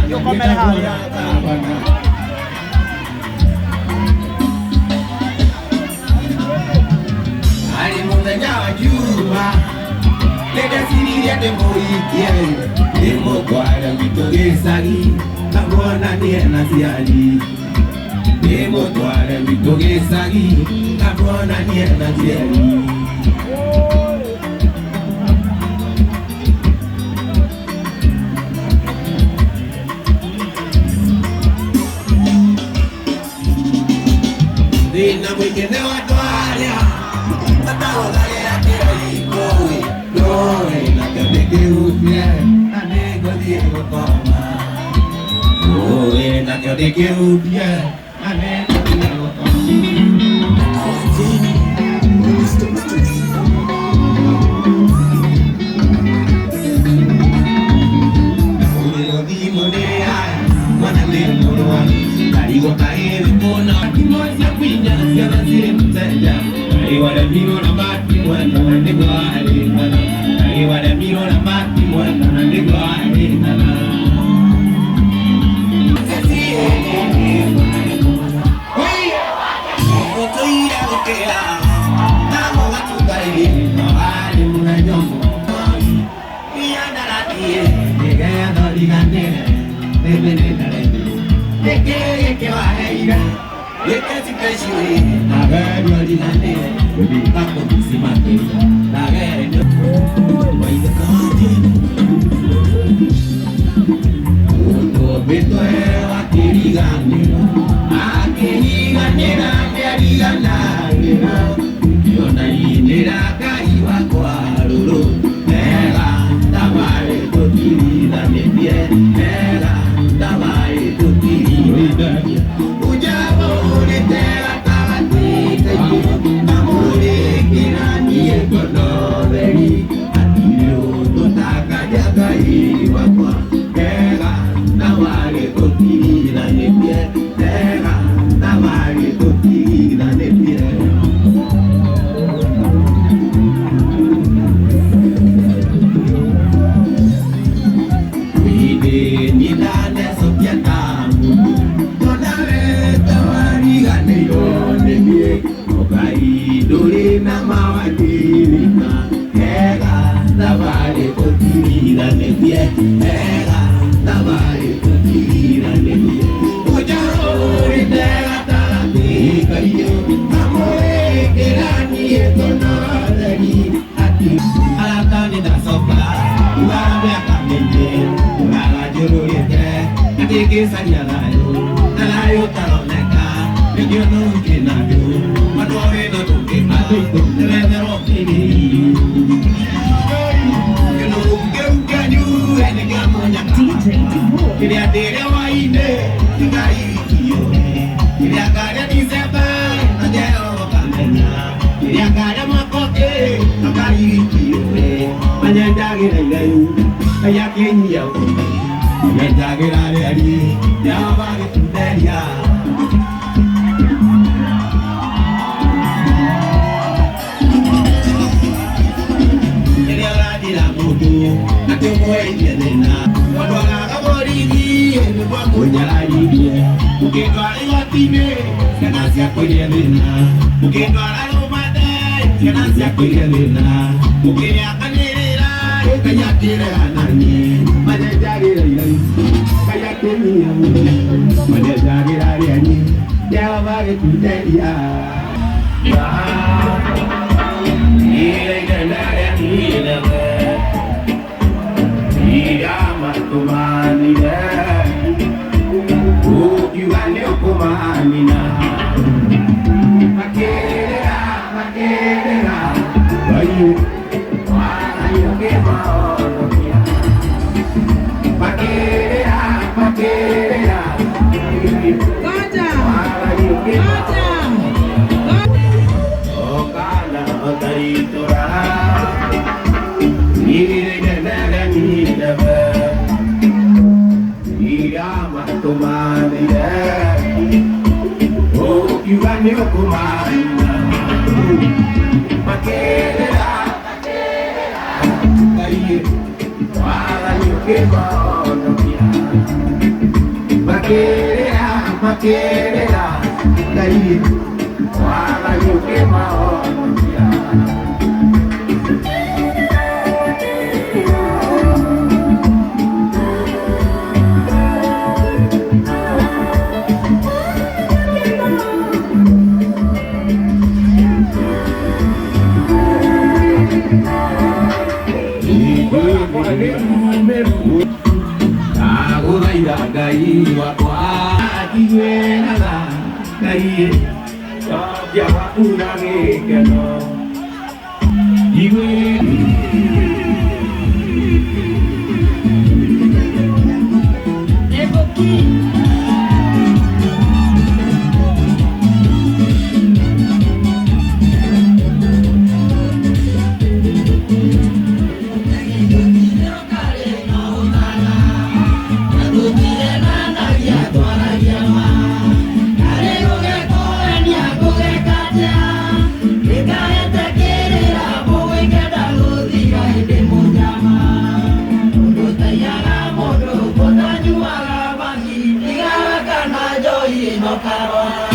Yo come haya. Ali munda nyawa juma. Leda siri ya demo ikie. Demo kwa da vitoge sagi. Kabona ni na siali. Demo kwa da vitoge sagi. Kabona ni na siali. Na mwingine watu haria Atawadale ya kira yikowe Doe na kabeke upye Anego diego koma Doe na kabeke upye Anego diego koma Uwelo di monea Wana lemo wani Kariwa kaewe kona Kimoja kwinya Siana siri mteja Kariwa da mino na bati Mwena Nandego alekana Kariwa da mino na bati Mwena Nandego alekana Kasi Oye Oto ira ukea Namo watu karibi Nohali muna nyongo Iyanda latie Negea no digandere Nebene tarebe Eke wa heira Eke sikashiri Nagari wa dinane Webi kako kisimake Nagari nyo Waida kaje Oto beto ewa kiriganira Akiriganira Kiriganira Yona inira kaiwa kwa lulu Ega Tabare tokirida mebie Ega Tabare tokirida Ujabo ulitera katika yu Namuri kirani ekonoberi Atiyo totaka jaga iwa kwa Ega Tabare tokirida mebie Ega Tabare tokirida mebie You got me a makerera ngai wathani ũkĩmahonokia makerera ngai wathani ũkĩmahonokia agũthaitha ngai wakwa akĩgwethaga ngai cokia gwaku na gĩkeno no caro.